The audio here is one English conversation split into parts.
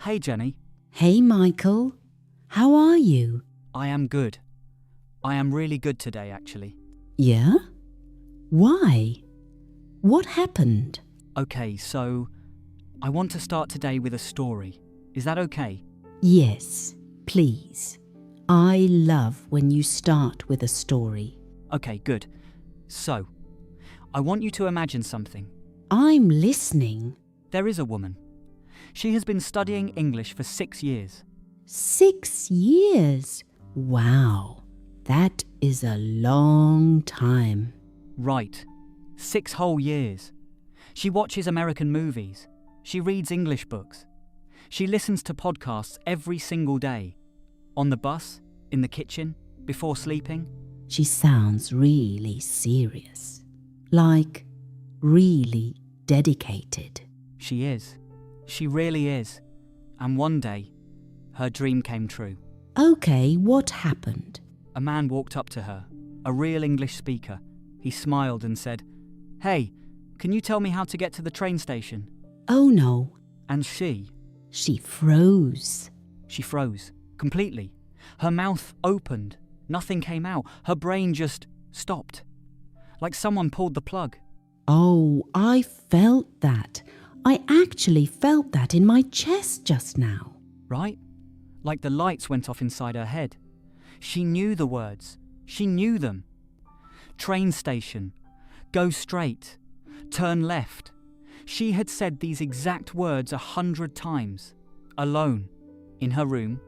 Hey, Jenni. Hey, Michael. How are you? I am good. I am really good today, actually. Yeah? Why? What happened? Okay, so I want to start today with a story. Is that okay? Yes, please. I love when you start with a story. Okay, good. So, I want you to imagine something. I'm listening. There is a woman. She has been studying English for 6 years. 6 years? Wow, that is a long time. Right. 6 whole years. She watches American movies. She reads English books. She listens to podcasts every single day. On the bus, in the kitchen, before sleeping. She sounds really serious. Like, really dedicated. She is. She really is. And one day, her dream came true. Okay, what happened? A man walked up to her, a real English speaker. He smiled and said, "Hey, can you tell me how to get to the train station?" Oh no. And she froze. She froze, completely. Her mouth opened. Nothing came out. Her brain just stopped. Like someone pulled the plug. Oh, I felt that. I actually felt that in my chest just now. Right? Like the lights went off inside her head. She knew the words. She knew them. Train station. Go straight. Turn left. She had said these exact words 100 times. Alone. In her room.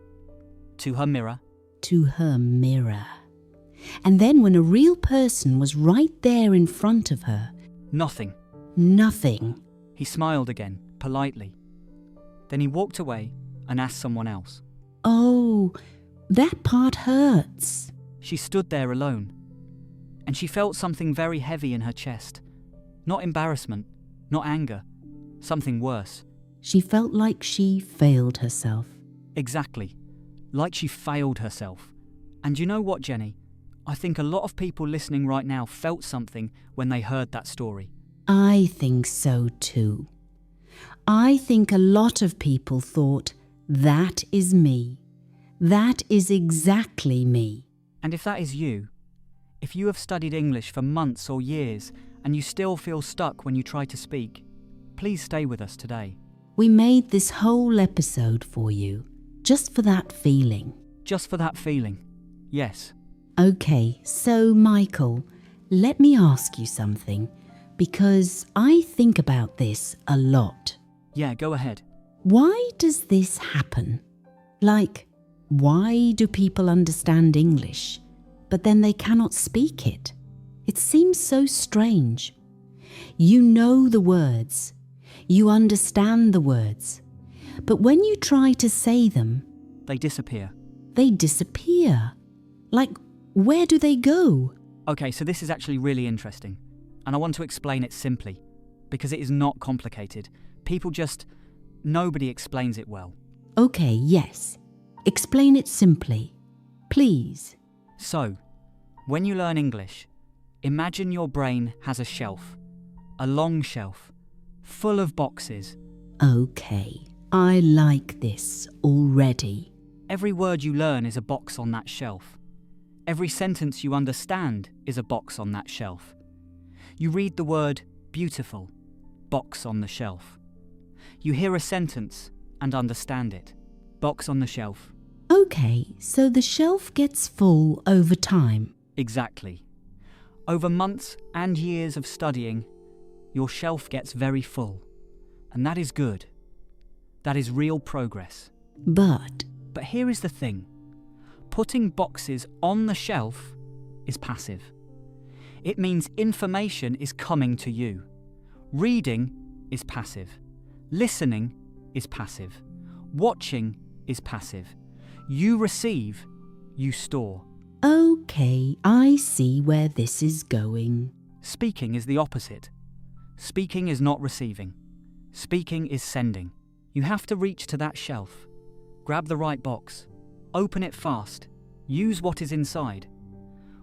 To her mirror. To her mirror. And then when a real person was right there in front of her. Nothing. Nothing. He smiled again, politely. Then he walked away and asked someone else. Oh, that part hurts. She stood there alone, and she felt something very heavy in her chest. Not embarrassment, not anger, something worse. She felt like she failed herself. Exactly, like she failed herself. And you know what, Jenni? I think a lot of people listening right now felt something when they heard that story. I think so too. I think a lot of people thought, that is me. That is exactly me. And if that is you, if you have studied English for months or years and you still feel stuck when you try to speak, please stay with us today. We made this whole episode for you, just for that feeling. Just for that feeling, yes. Okay, so Michael, let me ask you something, because I think about this a lot. Yeah, go ahead. Why does this happen? Like, why do people understand English, but then they cannot speak it? It seems so strange. You know the words. You understand the words. But when you try to say them, they disappear. They disappear. Like, where do they go? Okay, so this is actually really interesting. And I want to explain it simply, because it is not complicated. Nobody explains it well. Okay, yes. Explain it simply. Please. So, when you learn English, imagine your brain has a shelf. A long shelf. Full of boxes. Okay, I like this already. Every word you learn is a box on that shelf. Every sentence you understand is a box on that shelf. You read the word beautiful, box on the shelf. You hear a sentence and understand it, box on the shelf. Okay, so the shelf gets full over time. Exactly. Over months and years of studying, your shelf gets very full. And that is good. That is real progress. But here is the thing. Putting boxes on the shelf is passive. It means information is coming to you. Reading is passive. Listening is passive. Watching is passive. You receive, you store. Okay, I see where this is going. Speaking is the opposite. Speaking is not receiving. Speaking is sending. You have to reach to that shelf. Grab the right box. Open it fast. Use what is inside.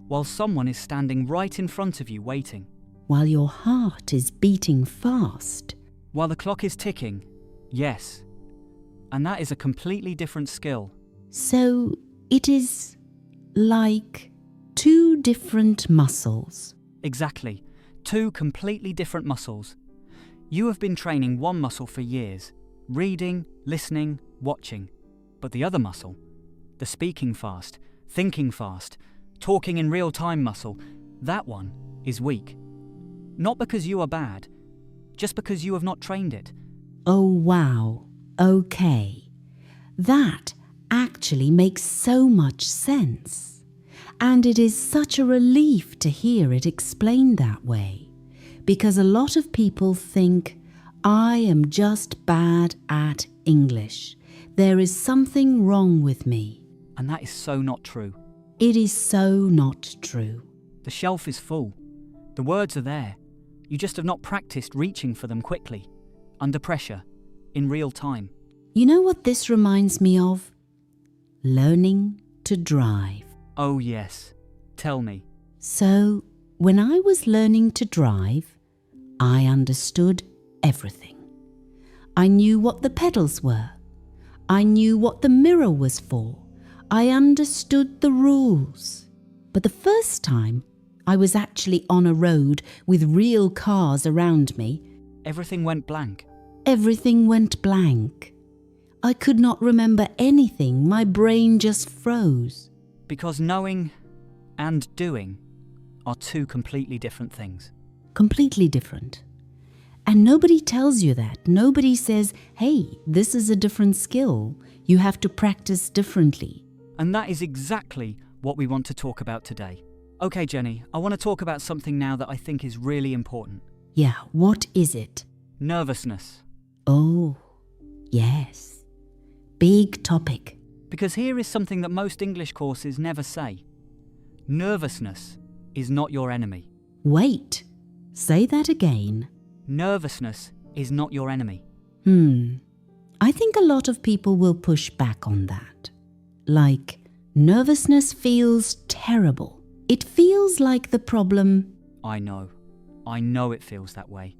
While someone is standing right in front of you waiting. While your heart is beating fast. While the clock is ticking, yes. And that is a completely different skill. So it is like two different muscles. Exactly. Two completely different muscles. You have been training one muscle for years, reading, listening, watching. But the other muscle, the speaking fast, thinking fast, talking in real time muscle, that one is weak. Not because you are bad, just because you have not trained it. Oh wow, okay. That actually makes so much sense. And it is such a relief to hear it explained that way, because a lot of people think, I am just bad at English. There is something wrong with me. And that is so not true. It is so not true. The shelf is full. The words are there. You just have not practiced reaching for them quickly, under pressure, in real time. You know what this reminds me of? Learning to drive. Oh yes, tell me. So, when I was learning to drive, I understood everything. I knew what the pedals were. I knew what the mirror was for. I understood the rules. But the first time I was actually on a road with real cars around me, Everything went blank. everything went blank. I could not remember anything. My brain just froze. Because knowing and doing are two completely different things. Completely different. And nobody tells you that. Nobody says, hey, this is a different skill. You have to practice differently. And that is exactly what we want to talk about today. Okay, Jenni, I want to talk about something now that I think is really important. Yeah, what is it? Nervousness. Oh, yes. Big topic. Because here is something that most English courses never say. Nervousness is not your enemy. Wait, say that again. Nervousness is not your enemy. I think a lot of people will push back on that. Like, nervousness feels terrible. It feels like the problem. I know it feels that way.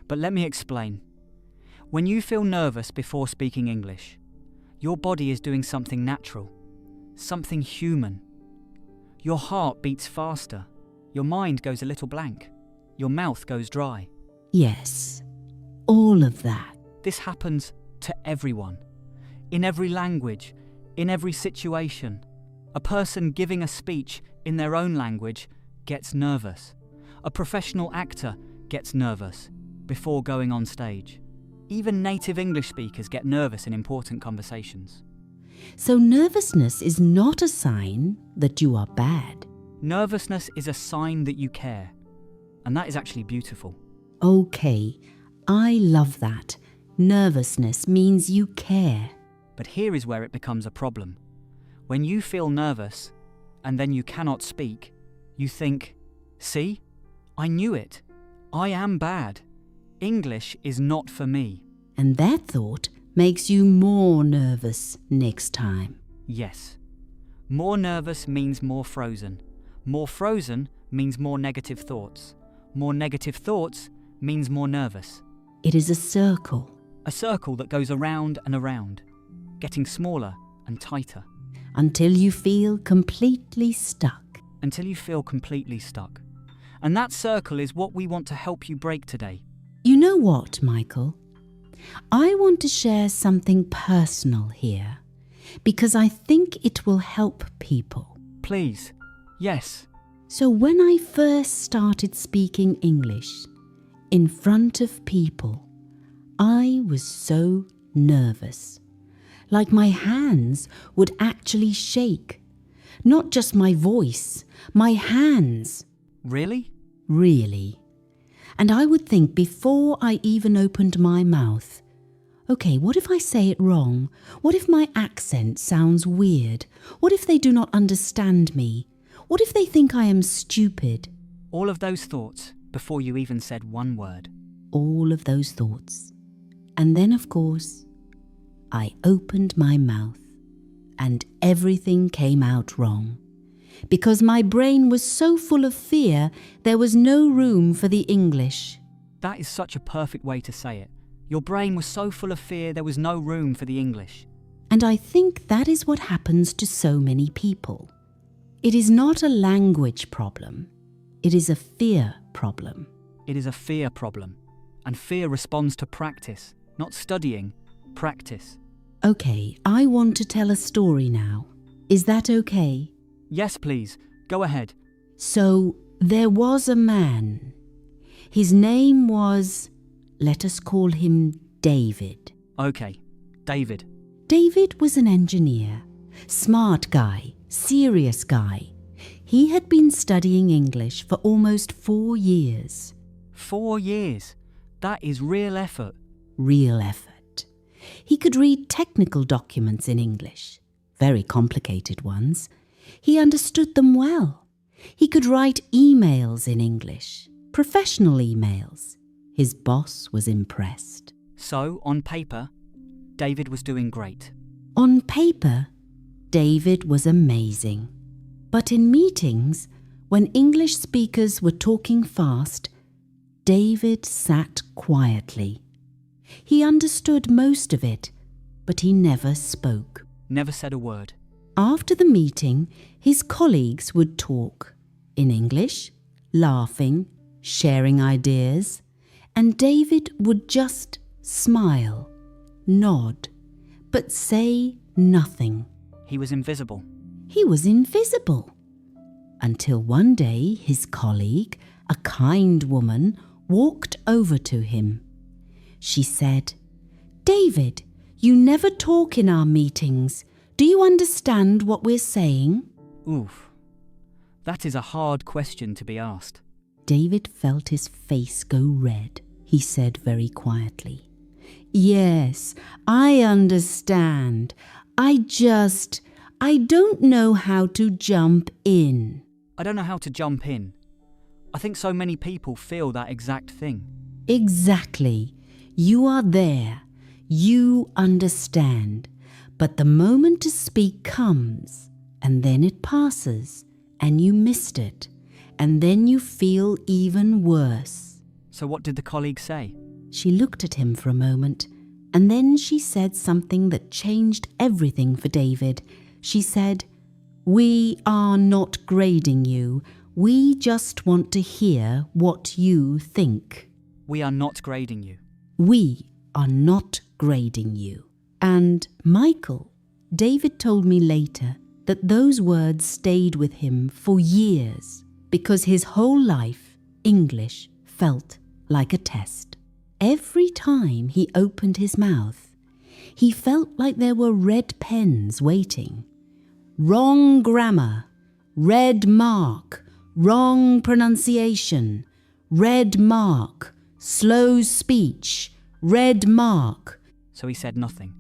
But let me explain. When you feel nervous before speaking English, your body is doing something natural, something human. Your heart beats faster, your mind goes a little blank, your mouth goes dry. Yes, all of that. This happens to everyone, in every language, in every situation. A person giving a speech in their own language gets nervous. A professional actor gets nervous before going on stage. Even native English speakers get nervous in important conversations. So nervousness is not a sign that you are bad. Nervousness is a sign that you care, and that is actually beautiful. Okay, I love that. Nervousness means you care. But here is where it becomes a problem. When you feel nervous, and then you cannot speak, you think, see, I knew it. I am bad. English is not for me. And that thought makes you more nervous next time. Yes. More nervous means more frozen. More frozen means more negative thoughts. More negative thoughts means more nervous. It is a circle. A circle that goes around and around, getting smaller and tighter. Until you feel completely stuck. Until you feel completely stuck. And that circle is what we want to help you break today. You know what, Michael? I want to share something personal here, because I think it will help people. Please. Yes. So when I first started speaking English in front of people, I was so nervous. Like my hands would actually shake. Not just my voice, my hands. Really? Really. And I would think before I even opened my mouth, okay, what if I say it wrong? What if my accent sounds weird? What if they do not understand me? What if they think I am stupid? All of those thoughts before you even said one word. All of those thoughts. And then, of course, I opened my mouth and everything came out wrong. Because my brain was so full of fear, there was no room for the English. That is such a perfect way to say it. Your brain was so full of fear there was no room for the English. And I think that is what happens to so many people. It is not a language problem. It is a fear problem. It is a fear problem. And fear responds to practice, not studying, practice. Okay, I want to tell a story now. Is that okay? Yes, please. Go ahead. So, there was a man. His name was, let us call him David. Okay, David. David was an engineer, smart guy, serious guy. He had been studying English for almost 4 years. 4 years. That is real effort. Real effort. He could read technical documents in English, very complicated ones. He understood them well. He could write emails in English, professional emails. His boss was impressed. So, on paper, David was doing great. On paper, David was amazing. But in meetings, when English speakers were talking fast, David sat quietly. He understood most of it, but he never spoke. Never said a word. After the meeting, his colleagues would talk in English, laughing, sharing ideas, and David would just smile, nod, but say nothing. He was invisible. He was invisible. Until one day his colleague, a kind woman, walked over to him. She said, "David, you never talk in our meetings. Do you understand what we're saying?" Oof. That is a hard question to be asked. David felt his face go red. He said very quietly, "Yes, I understand. I don't know how to jump in." I don't know how to jump in. I think so many people feel that exact thing. Exactly. You are there. You understand. But the moment to speak comes, and then it passes, and you missed it, and then you feel even worse. So what did the colleague say? She looked at him for a moment, and then she said something that changed everything for David. She said, "We are not grading you. We just want to hear what you think." We are not grading you. We are not grading you. And Michael, David told me later that those words stayed with him for years because his whole life, English felt like a test. Every time he opened his mouth, he felt like there were red pens waiting. Wrong grammar, red mark, wrong pronunciation, red mark, slow speech, red mark. So he said nothing,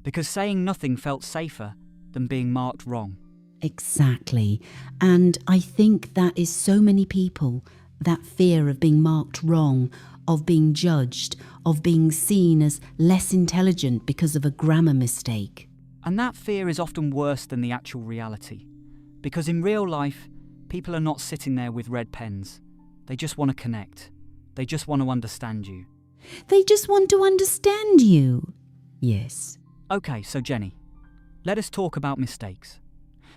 because saying nothing felt safer than being marked wrong. Exactly. And I think that is so many people, that fear of being marked wrong, of being judged, of being seen as less intelligent because of a grammar mistake. And that fear is often worse than the actual reality, because in real life, people are not sitting there with red pens. They just want to connect. They just want to understand you. They just want to understand you. Yes. Okay, so Jenni, let us talk about mistakes,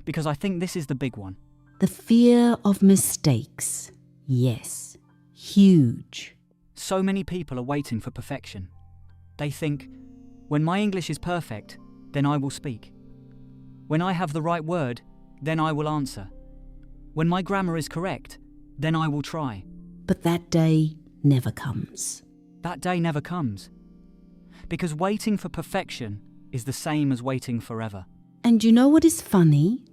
because I think this is the big one. The fear of mistakes. Yes. Huge. So many people are waiting for perfection. They think, when my English is perfect, then I will speak. When I have the right word, then I will answer. When my grammar is correct, then I will try. But that day never comes. That day never comes. Because waiting for perfection is the same as waiting forever. And you know what is funny?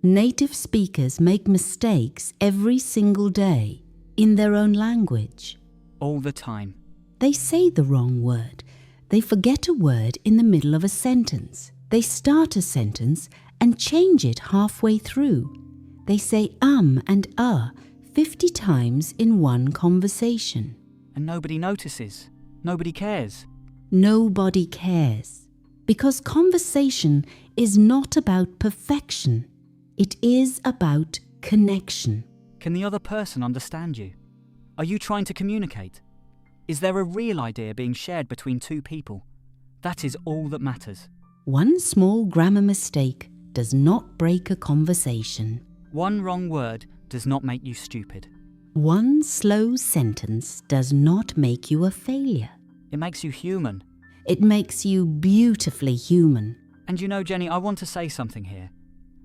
Native speakers make mistakes every single day in their own language. All the time. They say the wrong word. They forget a word in the middle of a sentence. They start a sentence and change it halfway through. They say and 50 times in one conversation. And nobody notices. Nobody cares. Nobody cares. Because conversation is not about perfection. It is about connection. Can the other person understand you? Are you trying to communicate? Is there a real idea being shared between two people? That is all that matters. One small grammar mistake does not break a conversation. One wrong word does not make you stupid. One slow sentence does not make you a failure. It makes you human. It makes you beautifully human. And you know, Jenni, I want to say something here.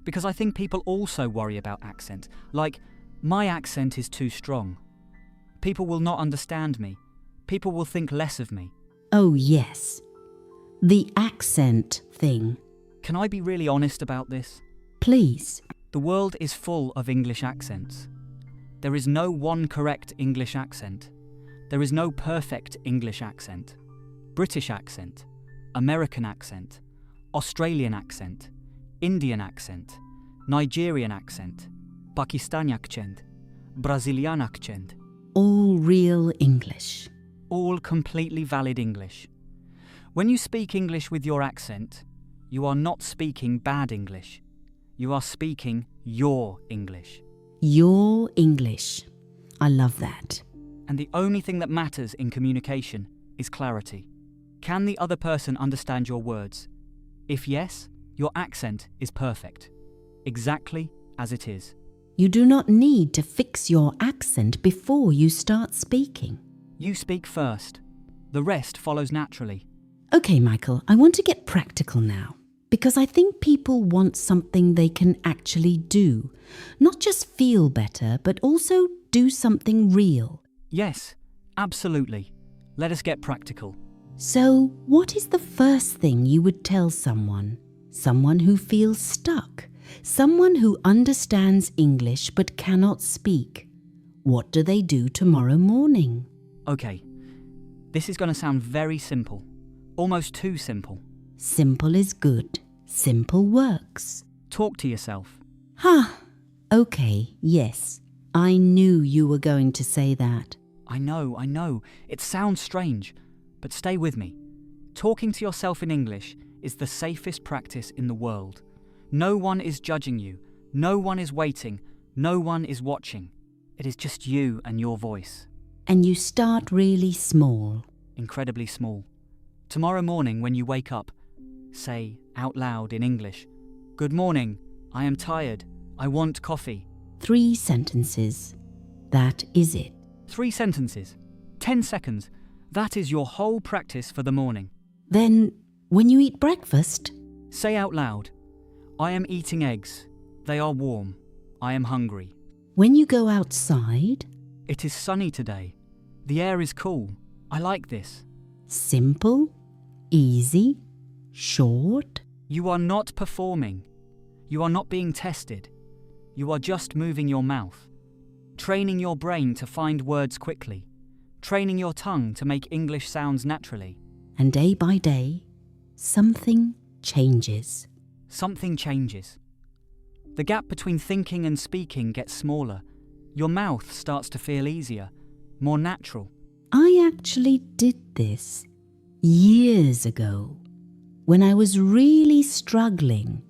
Because I think people also worry about accent. Like, my accent is too strong. People will not understand me. People will think less of me. Oh yes, the accent thing. Can I be really honest about this? Please. The world is full of English accents. There is no one correct English accent. There is no perfect English accent. British accent, American accent, Australian accent, Indian accent, Nigerian accent, Pakistani accent, Brazilian accent. All real English. All completely valid English. When you speak English with your accent, you are not speaking bad English. You are speaking your English. Your English. I love that. And the only thing that matters in communication is clarity. Can the other person understand your words? If yes, your accent is perfect. Exactly as it is. You do not need to fix your accent before you start speaking. You speak first. The rest follows naturally. Okay, Michael, I want to get practical now. Because I think people want something they can actually do. Not just feel better, but also do something real. Yes, absolutely. Let us get practical. So, what is the first thing you would tell someone? Someone who feels stuck? Someone who understands English but cannot speak? What do they do tomorrow morning? Okay, this is going to sound very simple. Almost too simple. Simple is good. Simple works. Talk to yourself. Okay, yes. I knew you were going to say that. I know. It sounds strange, but stay with me. Talking to yourself in English is the safest practice in the world. No one is judging you. No one is waiting. No one is watching. It is just you and your voice. And you start really small. Incredibly small. Tomorrow morning when you wake up, say out loud in English, "Good morning, I am tired, I want coffee." 3 sentences. That is it. 3 sentences. 10 seconds. That is your whole practice for the morning. Then, when you eat breakfast, say out loud, "I am eating eggs. They are warm. I am hungry." When you go outside, "It is sunny today. The air is cool. I like this." Simple, easy, short. You are not performing. You are not being tested. You are just moving your mouth, training your brain to find words quickly, training your tongue to make English sounds naturally. And day by day, something changes. Something changes. The gap between thinking and speaking gets smaller. Your mouth starts to feel easier, more natural. I actually did this years ago when I was really struggling,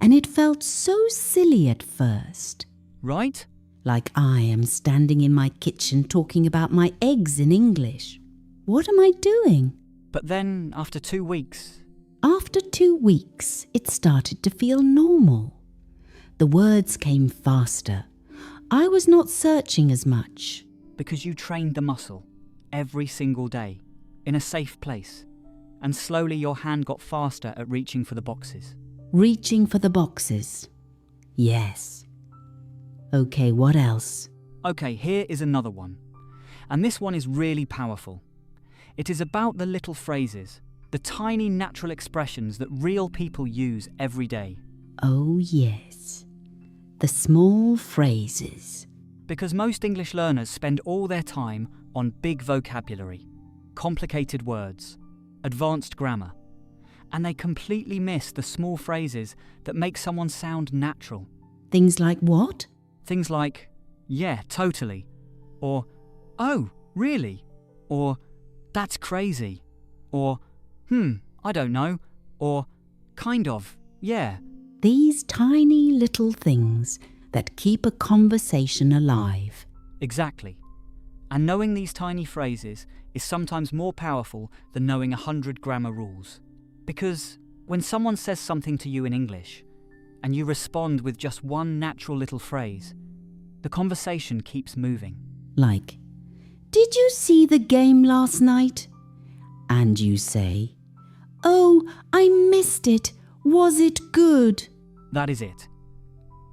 and it felt so silly at first. Right? Like I am standing in my kitchen talking about my eggs in English. What am I doing? But then, after 2 weeks... After 2 weeks, it started to feel normal. The words came faster. I was not searching as much. Because you trained the muscle every single day in a safe place, and slowly your hand got faster at reaching for the boxes. Reaching for the boxes. Yes. Okay, what else? Okay, here is another one. And this one is really powerful. It is about the little phrases, the tiny natural expressions that real people use every day. Oh yes, the small phrases. Because most English learners spend all their time on big vocabulary, complicated words, advanced grammar, and they completely miss the small phrases that make someone sound natural. Things like what? Things like, "Yeah, totally," or "Oh, really?" or "That's crazy," or "I don't know," or "Kind of, yeah." These tiny little things that keep a conversation alive. Exactly. And knowing these tiny phrases is sometimes more powerful than knowing 100 grammar rules. Because when someone says something to you in English, and you respond with just one natural little phrase, the conversation keeps moving. Like, "Did you see the game last night?" And you say, "Oh, I missed it. Was it good?" That is it.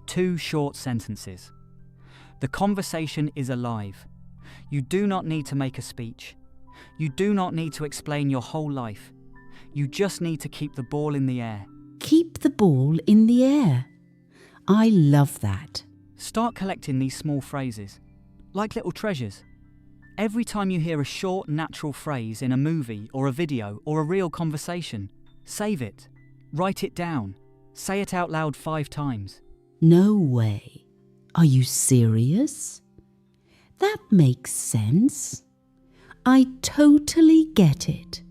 2 short sentences. The conversation is alive. You do not need to make a speech. You do not need to explain your whole life. You just need to keep the ball in the air. Keep the ball in the air. I love that. Start collecting these small phrases, like little treasures. Every time you hear a short, natural phrase in a movie or a video or a real conversation, save it, write it down, say it out loud 5 times. No way. Are you serious? That makes sense. I totally get it.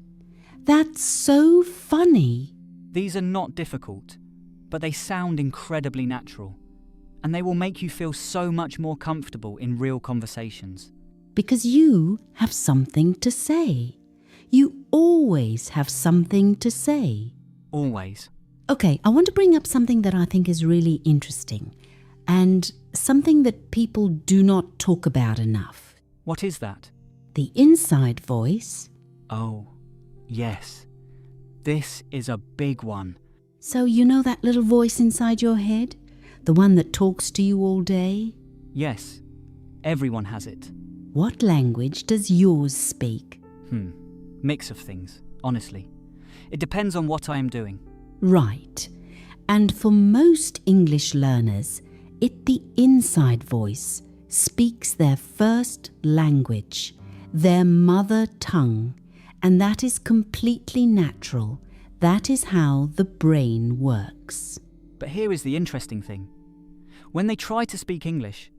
That's so funny. These are not difficult, but they sound incredibly natural, and they will make you feel so much more comfortable in real conversations. Because you have something to say. You always have something to say. Always. Okay, I want to bring up something that I think is really interesting and something that people do not talk about enough. What is that? The inside voice. Oh, yes. This is a big one. So you know that little voice inside your head? The one that talks to you all day? Yes, everyone has it. What language does yours speak? Mix of things, honestly. It depends on what I am doing. Right. And for most English learners, the inside voice speaks their first language, their mother tongue, and that is completely natural. That is how the brain works. But here is the interesting thing. When they try to speak English,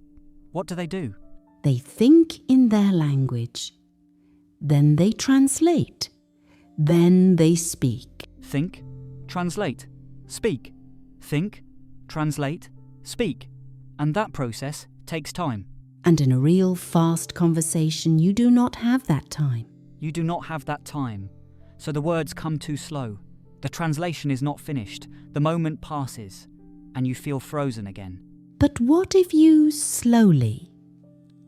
what do? They think in their language. Then they translate. Then they speak. Think, translate, speak. Think, translate, speak. And that process takes time. And in a real fast conversation, you do not have that time. You do not have that time. So the words come too slow. The translation is not finished. The moment passes, and you feel frozen again. But what if you slowly,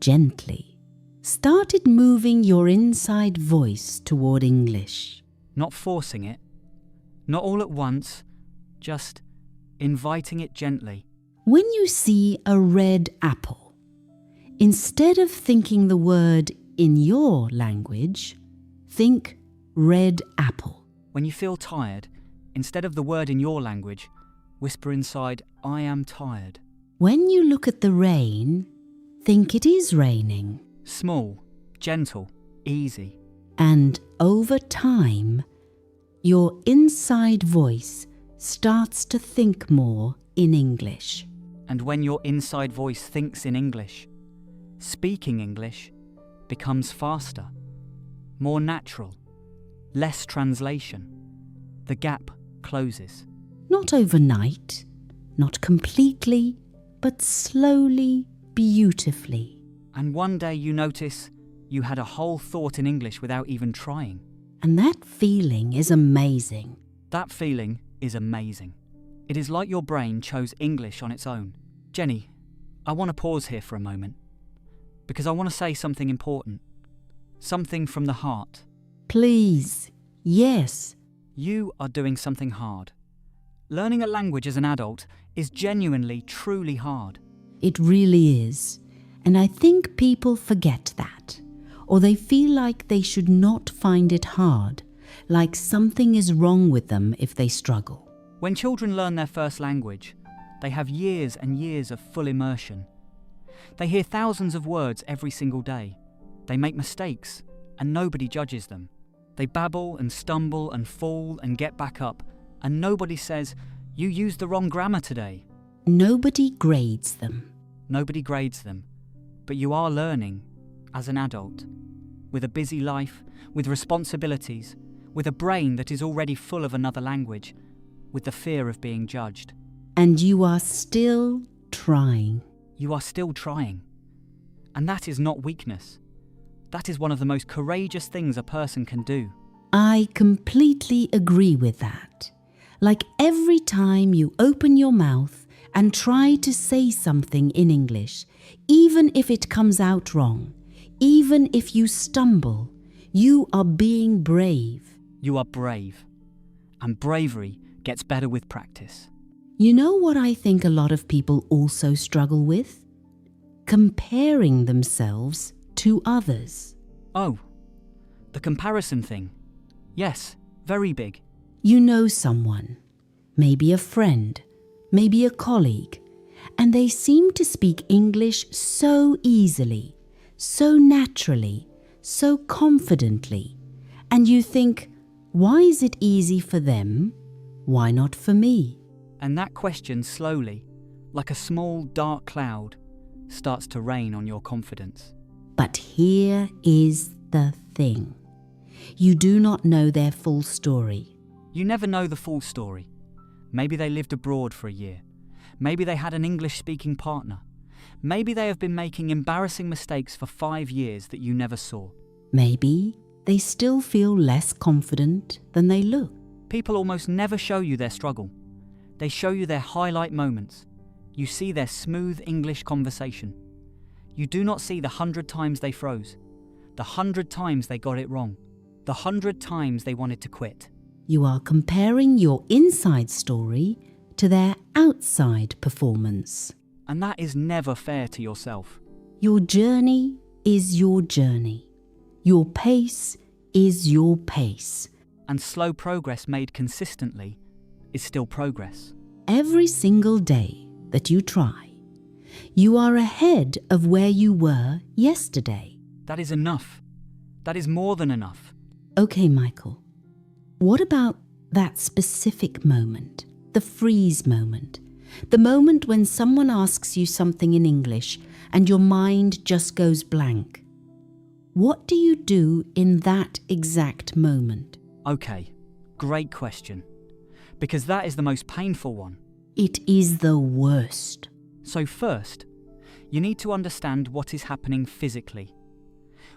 gently, started moving your inside voice toward English? Not forcing it, not all at once, just inviting it gently. When you see a red apple, instead of thinking the word in your language, think red apple. When you feel tired, instead of the word in your language, whisper inside, I am tired. When you look at the rain, think it is raining. Small, gentle, easy. And over time, your inside voice starts to think more in English. And when your inside voice thinks in English, speaking English becomes faster, more natural, less translation. The gap closes. Not overnight, not completely, but slowly, beautifully. And one day you notice you had a whole thought in English without even trying. And that feeling is amazing. That feeling is amazing. It is like your brain chose English on its own. Jenni, I want to pause here for a moment, because I want to say something important. Something from the heart. Please, yes. You are doing something hard. Learning a language as an adult is genuinely, truly hard. It really is. And I think people forget that. Or they feel like they should not find it hard, like something is wrong with them if they struggle. When children learn their first language, they have years and years of full immersion. They hear thousands of words every single day. They make mistakes, and nobody judges them. They babble and stumble and fall and get back up, and nobody says, you used the wrong grammar today. Nobody grades them. Nobody grades them, but you are learning as an adult, with a busy life, with responsibilities, with a brain that is already full of another language, with the fear of being judged. And you are still trying. You are still trying. And that is not weakness. That is one of the most courageous things a person can do. I completely agree with that. Like every time you open your mouth and try to say something in English, even if it comes out wrong, even if you stumble, you are being brave. You are brave. And bravery gets better with practice. You know what I think a lot of people also struggle with? Comparing themselves to others. Oh, the comparison thing. Yes, very big. You know someone, maybe a friend, maybe a colleague, and they seem to speak English so easily, so naturally, so confidently, and you think, why is it easy for them? Why not for me? And that question slowly, like a small dark cloud, starts to rain on your confidence. But here is the thing. You do not know their full story. You never know the full story. Maybe they lived abroad for a year. Maybe they had an English-speaking partner. Maybe they have been making embarrassing mistakes for 5 years that you never saw. Maybe they still feel less confident than they look. People almost never show you their struggle. They show you their highlight moments. You see their smooth English conversation. You do not see the 100 times they froze, the 100 times they got it wrong, the 100 times they wanted to quit. You are comparing your inside story to their outside performance. And that is never fair to yourself. Your journey is your journey. Your pace is your pace. And slow progress made consistently is still progress. Every single day that you try, you are ahead of where you were yesterday. That is enough. That is more than enough. Okay, Michael. What about that specific moment, the freeze moment, the moment when someone asks you something in English and your mind just goes blank? What do you do in that exact moment? Okay, great question. Because that is the most painful one. It is the worst. So first, you need to understand what is happening physically.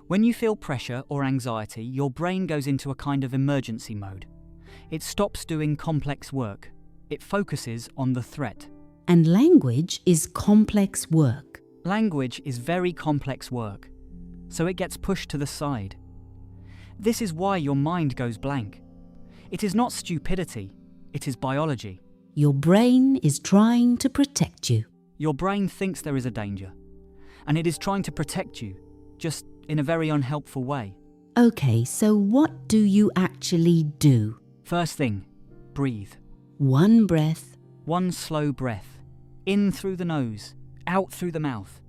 When you feel pressure or anxiety, your brain goes into a kind of emergency mode. It stops doing complex work. It focuses on the threat. And language is complex work. Language is very complex work, so it gets pushed to the side. This is why your mind goes blank. It is not stupidity, it is biology. Your brain is trying to protect you. Your brain thinks there is a danger, and it is trying to protect you, just in a very unhelpful way. Okay, so what do you actually do? First thing, breathe. One breath. One slow breath. In through the nose, out through the mouth.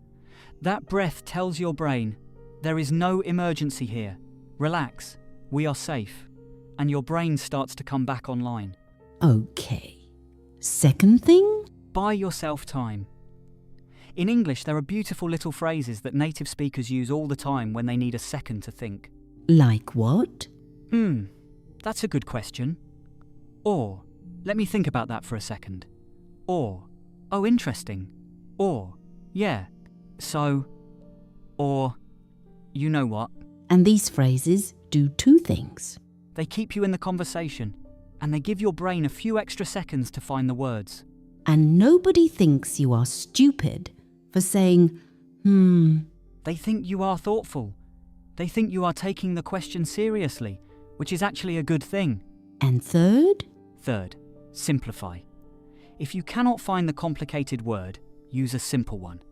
That breath tells your brain, there is no emergency here. Relax, we are safe. And your brain starts to come back online. Okay. Second thing? Buy yourself time. In English, there are beautiful little phrases that native speakers use all the time when they need a second to think. Like what? That's a good question. Or, let me think about that for a second. Or, oh, interesting. Or, yeah, so, or, you know what? And these phrases do two things. They keep you in the conversation, and they give your brain a few extra seconds to find the words. And nobody thinks you are stupid for saying, They think you are thoughtful. They think you are taking the question seriously, which is actually a good thing. And third? Third, simplify. If you cannot find the complicated word, use a simple one.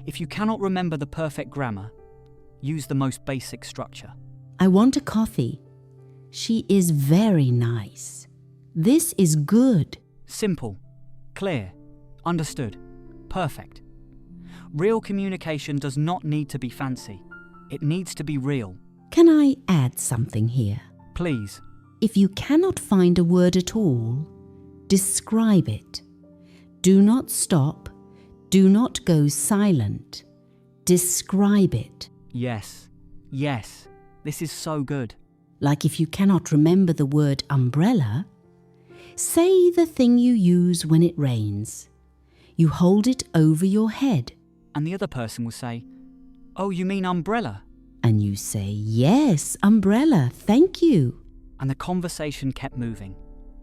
If you cannot remember the perfect grammar, use the most basic structure. I want a coffee. She is very nice. This is good. Simple, clear, understood, perfect. Real communication does not need to be fancy. It needs to be real. Can I add something here? Please. If you cannot find a word at all, describe it. Do not stop. Do not go silent. Describe it. Yes, this is so good. Like if you cannot remember the word umbrella, say the thing you use when it rains. You hold it over your head. And the other person will say, oh, you mean umbrella? And you say, yes, umbrella, thank you. And the conversation kept moving.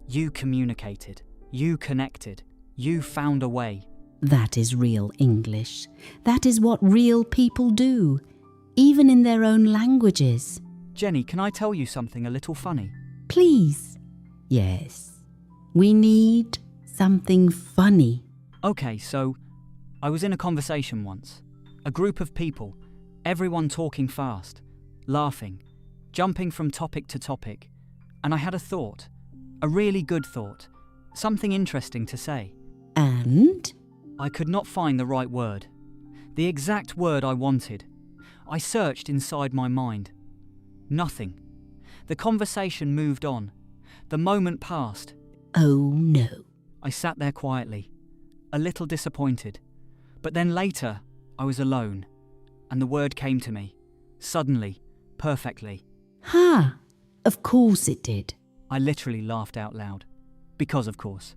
You communicated. You connected. You found a way. That is real English. That is what real people do, even in their own languages. Jenni, can I tell you something a little funny? Please. Yes. We need something funny. Okay, so I was in a conversation once. A group of people, everyone talking fast, laughing, jumping from topic to topic. And I had a thought, a really good thought, something interesting to say. And? I could not find the right word, the exact word I wanted. I searched inside my mind. Nothing. The conversation moved on. The moment passed. Oh no. I sat there quietly, a little disappointed. But then later, I was alone, and the word came to me, suddenly, perfectly. Ha! Of course it did. I literally laughed out loud. Because of course,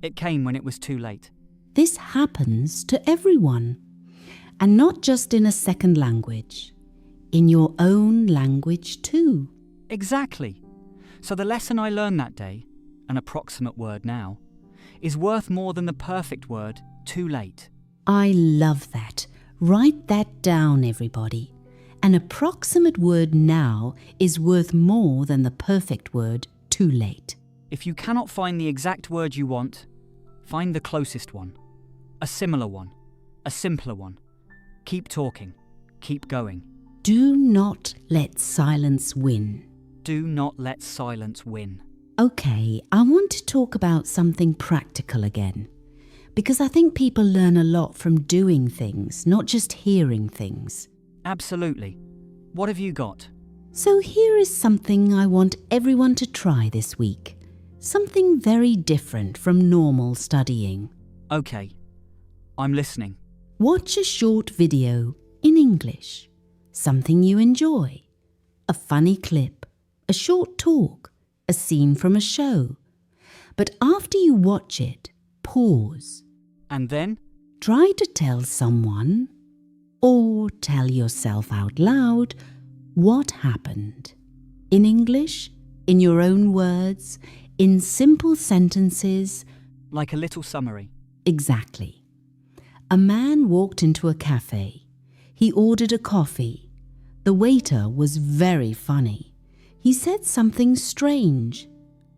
it came when it was too late. This happens to everyone. And not just in a second language. In your own language too. Exactly. So the lesson I learned that day, an approximate word now, is worth more than the perfect word, too late. I love that. Write that down, everybody. An approximate word now is worth more than the perfect word, too late. If you cannot find the exact word you want, find the closest one, a similar one, a simpler one. Keep talking. Keep going. Do not let silence win. Do not let silence win. Okay, I want to talk about something practical again. Because I think people learn a lot from doing things, not just hearing things. Absolutely. What have you got? So here is something I want everyone to try this week. Something very different from normal studying. Okay, I'm listening. Watch a short video in English. Something you enjoy. A funny clip, a short talk, a scene from a show. But after you watch it, pause. And then? Try to tell someone, or tell yourself out loud, what happened. In English, in your own words, in simple sentences. Like a little summary. Exactly. A man walked into a cafe. He ordered a coffee. The waiter was very funny. He said something strange.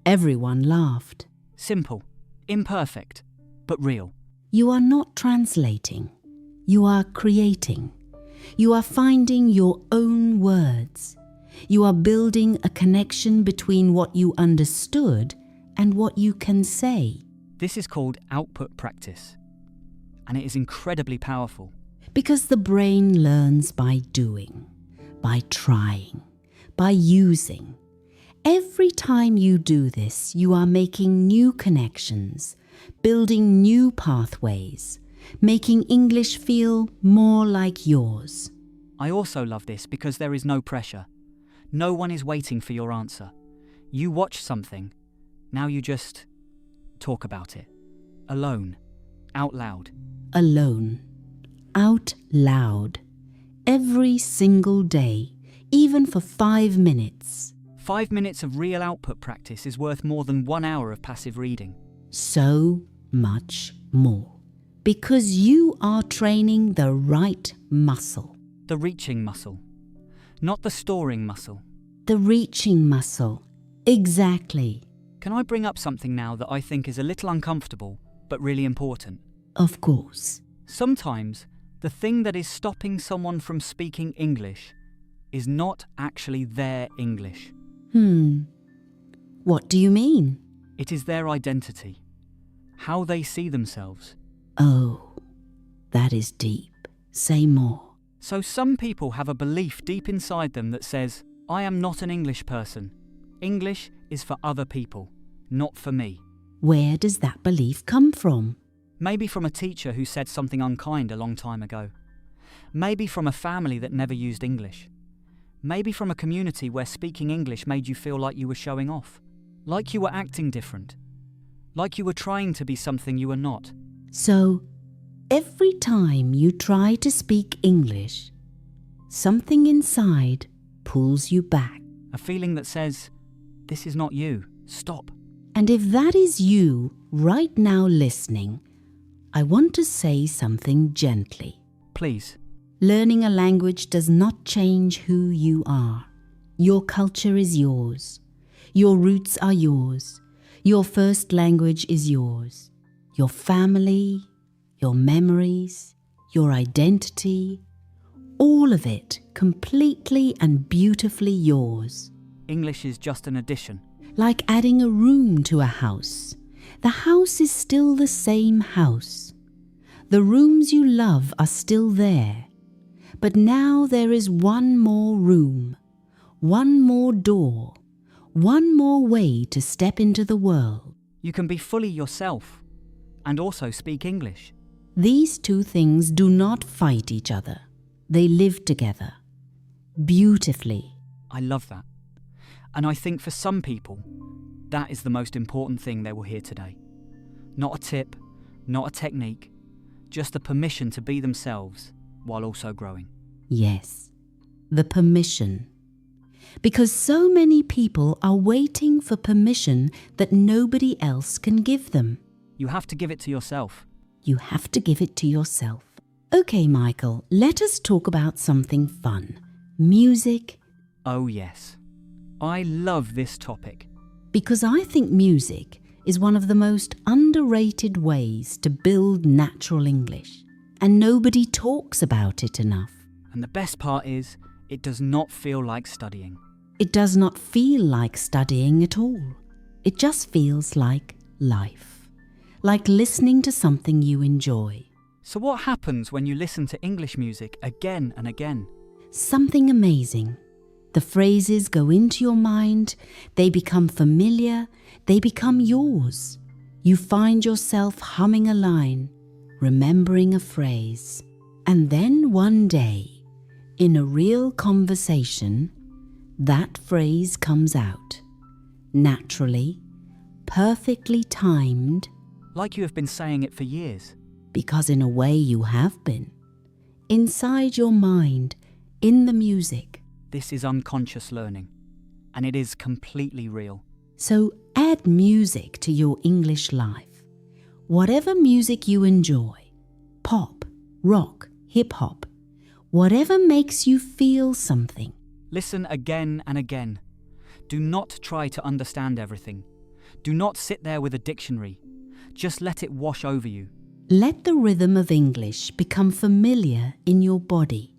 Everyone laughed. Simple, imperfect, but real. You are not translating. You are creating. You are finding your own words. You are building a connection between what you understood and what you can say. This is called output practice, and it is incredibly powerful. Because the brain learns by doing, by trying, by using. Every time you do this, you are making new connections, building new pathways, making English feel more like yours. I also love this because there is no pressure. No one is waiting for your answer. You watch something, now you just talk about it. Alone, out loud. Alone, out loud, every single day, even for 5 minutes. 5 minutes of real output practice is worth more than 1 hour of passive reading. So much more. Because you are training the right muscle. The reaching muscle, not the storing muscle. The reaching muscle. Exactly. Can I bring up something now that I think is a little uncomfortable, but really important? Of course. Sometimes, the thing that is stopping someone from speaking English is not actually their English. What do you mean? It is their identity, how they see themselves. Oh, that is deep. Say more. So some people have a belief deep inside them that says, I am not an English person. English is for other people, not for me. Where does that belief come from? Maybe from a teacher who said something unkind a long time ago. Maybe from a family that never used English. Maybe from a community where speaking English made you feel like you were showing off. Like you were acting different. Like you were trying to be something you were not. So, every time you try to speak English, something inside pulls you back. A feeling that says, this is not you, stop. And if that is you right now listening, I want to say something gently. Please. Learning a language does not change who you are. Your culture is yours. Your roots are yours. Your first language is yours. Your family, your memories, your identity, all of it completely and beautifully yours. English is just an addition. Like adding a room to a house. The house is still the same house. The rooms you love are still there. But now there is one more room, one more door, one more way to step into the world. You can be fully yourself and also speak English. These two things do not fight each other. They live together. Beautifully. I love that. And I think for some people, that is the most important thing they will hear today. Not a tip, not a technique, just the permission to be themselves while also growing. Yes, the permission. Because so many people are waiting for permission that nobody else can give them. You have to give it to yourself. You have to give it to yourself. Okay, Michael, let us talk about something fun. Music. Oh yes, I love this topic. Because I think music is one of the most underrated ways to build natural English. And nobody talks about it enough. And the best part is, it does not feel like studying. It does not feel like studying at all. It just feels like life. Like listening to something you enjoy. So what happens when you listen to English music again and again? Something amazing. The phrases go into your mind, they become familiar, they become yours. You find yourself humming a line, remembering a phrase. And then one day, in a real conversation, that phrase comes out. Naturally, perfectly timed. Like you have been saying it for years. Because in a way you have been. Inside your mind, in the music. This is unconscious learning, and it is completely real. So add music to your English life. Whatever music you enjoy, pop, rock, hip-hop, whatever makes you feel something. Listen again and again. Do not try to understand everything. Do not sit there with a dictionary. Just let it wash over you. Let the rhythm of English become familiar in your body,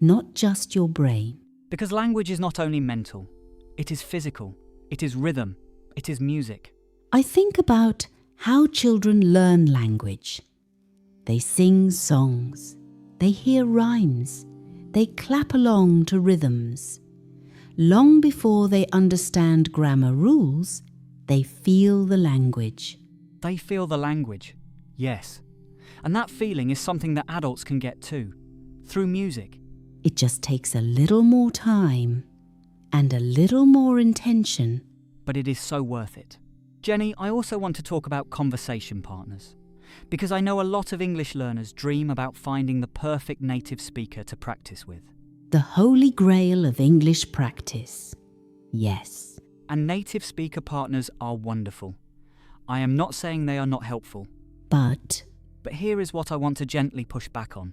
not just your brain. Because language is not only mental, it is physical, it is rhythm, it is music. I think about how children learn language. They sing songs, they hear rhymes, they clap along to rhythms. Long before they understand grammar rules, they feel the language. They feel the language, yes. And that feeling is something that adults can get too, through music. It just takes a little more time and a little more intention. But it is so worth it. Jenni, I also want to talk about conversation partners. Because I know a lot of English learners dream about finding the perfect native speaker to practice with. The holy grail of English practice. Yes. And native speaker partners are wonderful. I am not saying they are not helpful. But here is what I want to gently push back on.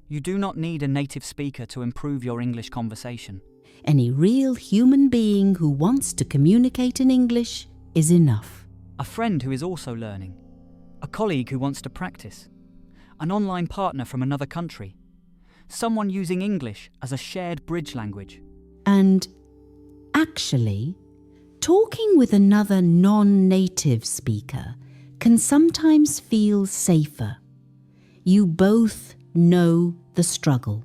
You do not need a native speaker to improve your English conversation. Any real human being who wants to communicate in English is enough. A friend who is also learning. A colleague who wants to practice. An online partner from another country. Someone using English as a shared bridge language. And actually, talking with another non-native speaker can sometimes feel safer. You both know the struggle.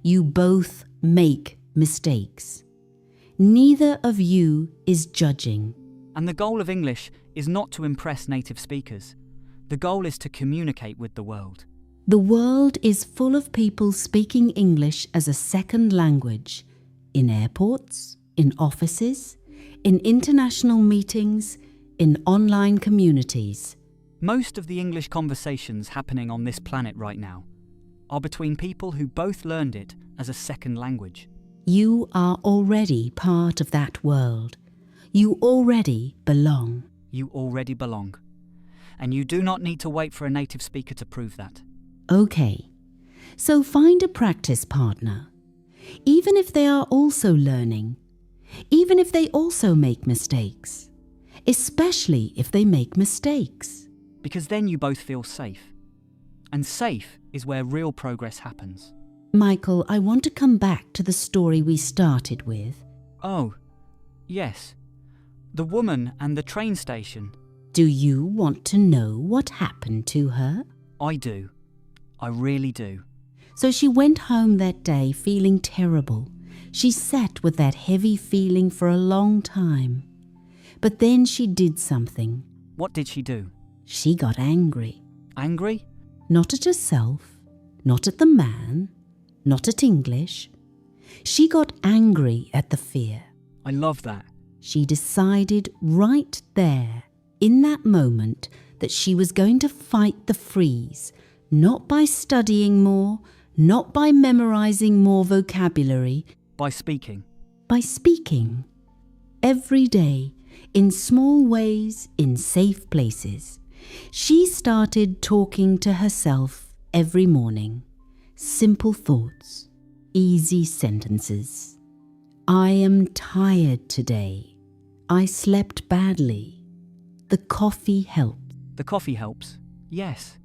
You both make mistakes. Neither of you is judging. And the goal of English is not to impress native speakers. The goal is to communicate with the world. The world is full of people speaking English as a second language. In airports, in offices, in international meetings, in online communities. Most of the English conversations happening on this planet right now, are between people who both learned it as a second language. You are already part of that world. You already belong. You already belong. And you do not need to wait for a native speaker to prove that. Okay, so find a practice partner. Even if they are also learning, even if they also make mistakes, especially if they make mistakes. Because then you both feel safe. And safe is where real progress happens. Michael, I want to come back to the story we started with. Oh, yes. The woman and the train station. Do you want to know what happened to her? I do. I really do. So she went home that day feeling terrible. She sat with that heavy feeling for a long time. But then she did something. What did she do? She got angry. Angry? Not at herself, not at the man, not at English. She got angry at the fear. I love that. She decided right there, in that moment, that she was going to fight the freeze, not by studying more, not by memorizing more vocabulary. By speaking. By speaking. Every day, in small ways, in safe places. She started talking to herself every morning. Simple thoughts, easy sentences. I am tired today. I slept badly. The coffee helped. The coffee helps. Yes.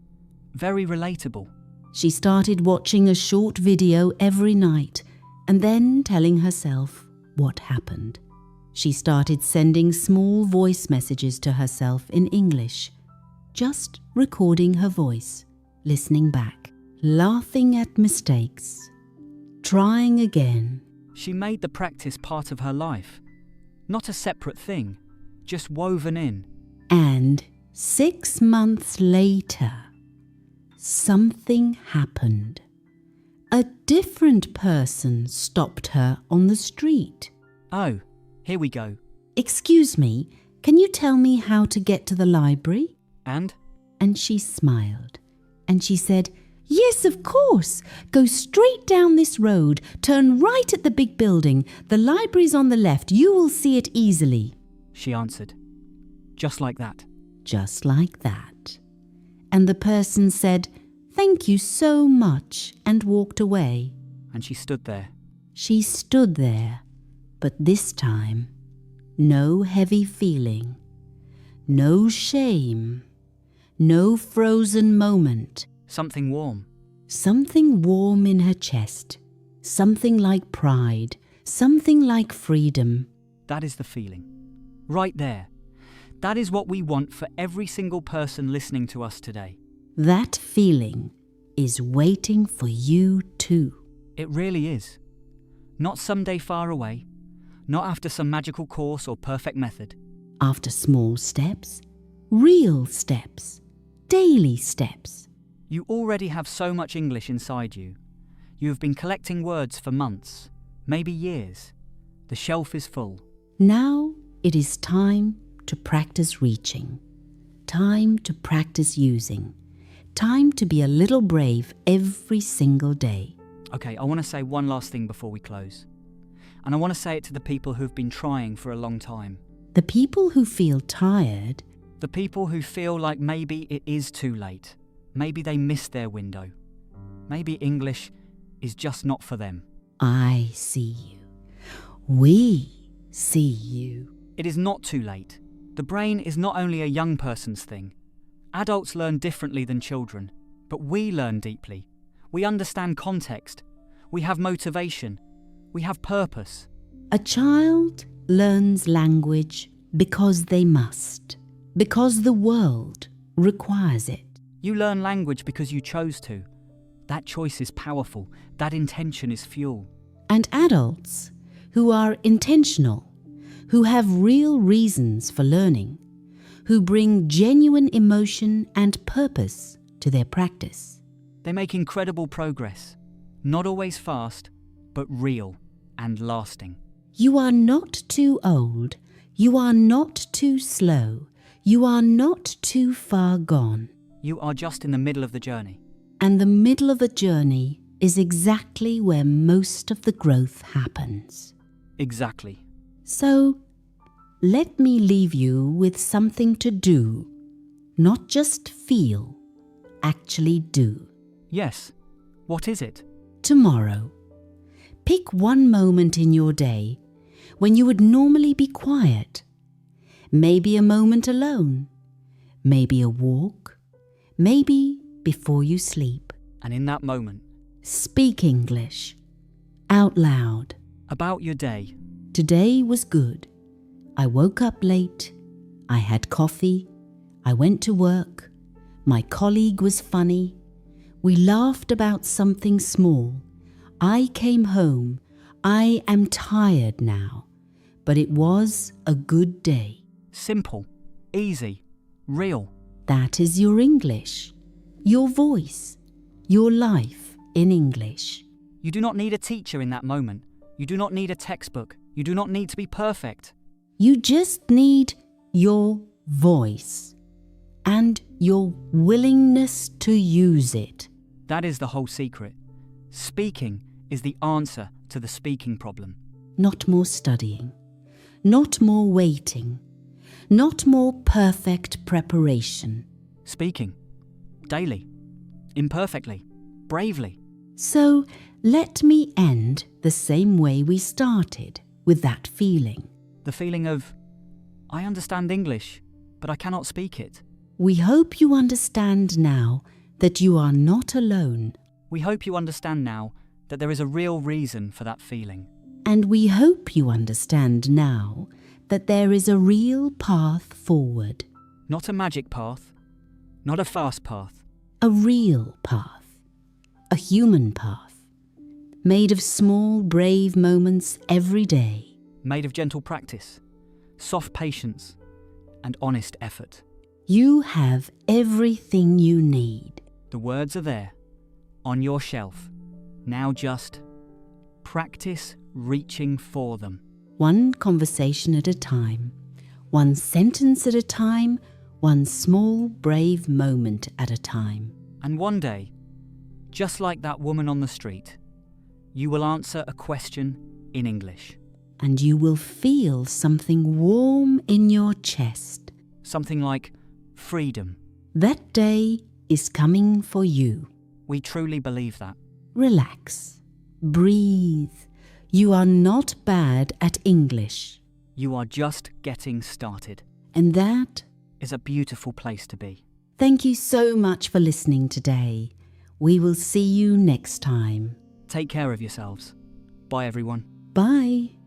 Very relatable. She started watching a short video every night and then telling herself what happened. She started sending small voice messages to herself in English, just recording her voice, listening back, laughing at mistakes, trying again. She made the practice part of her life, not a separate thing, just woven in. And 6 months later, something happened. A different person stopped her on the street. Oh, here we go. Excuse me, can you tell me how to get to the library? And? And she smiled. And she said, yes, of course. Go straight down this road. Turn right at the big building. The library's on the left. You will see it easily. She answered. Just like that. Just like that. And the person said, thank you so much, and walked away. And she stood there. She stood there, but this time, no heavy feeling, no shame, no frozen moment. Something warm. Something warm in her chest, something like pride, something like freedom. That is the feeling. Right there. That is what we want for every single person listening to us today. That feeling is waiting for you too. It really is. Not someday far away, not after some magical course or perfect method. After small steps, real steps, daily steps. You already have so much English inside you. You have been collecting words for months, maybe years. The shelf is full. Now it is time to practice reaching, time to practice using, time to be a little brave every single day. Okay, I want to say one last thing before we close. And I want to say it to the people who've been trying for a long time. The people who feel tired. The people who feel like maybe it is too late. Maybe they missed their window. Maybe English is just not for them. I see you. We see you. It is not too late. The brain is not only a young person's thing. Adults learn differently than children, but we learn deeply. We understand context. We have motivation. We have purpose. A child learns language because they must, because the world requires it. You learn language because you chose to. That choice is powerful. That intention is fuel. And adults who are intentional, who have real reasons for learning, who bring genuine emotion and purpose to their practice. They make incredible progress. Not always fast, but real and lasting. You are not too old. You are not too slow. You are not too far gone. You are just in the middle of the journey. And the middle of a journey is exactly where most of the growth happens. Exactly. So, let me leave you with something to do. Not just feel, actually do. Yes. What is it? Tomorrow, pick one moment in your day when you would normally be quiet. Maybe a moment alone, maybe a walk, maybe before you sleep. And in that moment, speak English, out loud. about your day. Today was good. I woke up late. I had coffee. I went to work. My colleague was funny. We laughed about something small. I came home. I am tired now. But it was a good day. Simple, easy, real. That is your English, your voice, your life in English. You do not need a teacher in that moment. You do not need a textbook. You do not need to be perfect. You just need your voice and your willingness to use it. That is the whole secret. Speaking is the answer to the speaking problem. Not more studying, not more waiting, not more perfect preparation. Speaking. Daily. Imperfectly. Bravely. So let me end the same way we started, with that feeling. The feeling of, I understand English, but I cannot speak it. We hope you understand now that you are not alone. We hope you understand now that there is a real reason for that feeling. And we hope you understand now that there is a real path forward. Not a magic path. Not a fast path. A real path. A human path. Made of small, brave moments every day. Made of gentle practice, soft patience, and honest effort. You have everything you need. The words are there, on your shelf. Now just practice reaching for them. One conversation at a time, one sentence at a time, one small, brave moment at a time. And one day, just like that woman on the street, you will answer a question in English. And you will feel something warm in your chest. Something like freedom. That day is coming for you. We truly believe that. Relax. Breathe. You are not bad at English. You are just getting started. And that is a beautiful place to be. Thank you so much for listening today. We will see you next time. Take care of yourselves. Bye, everyone. Bye.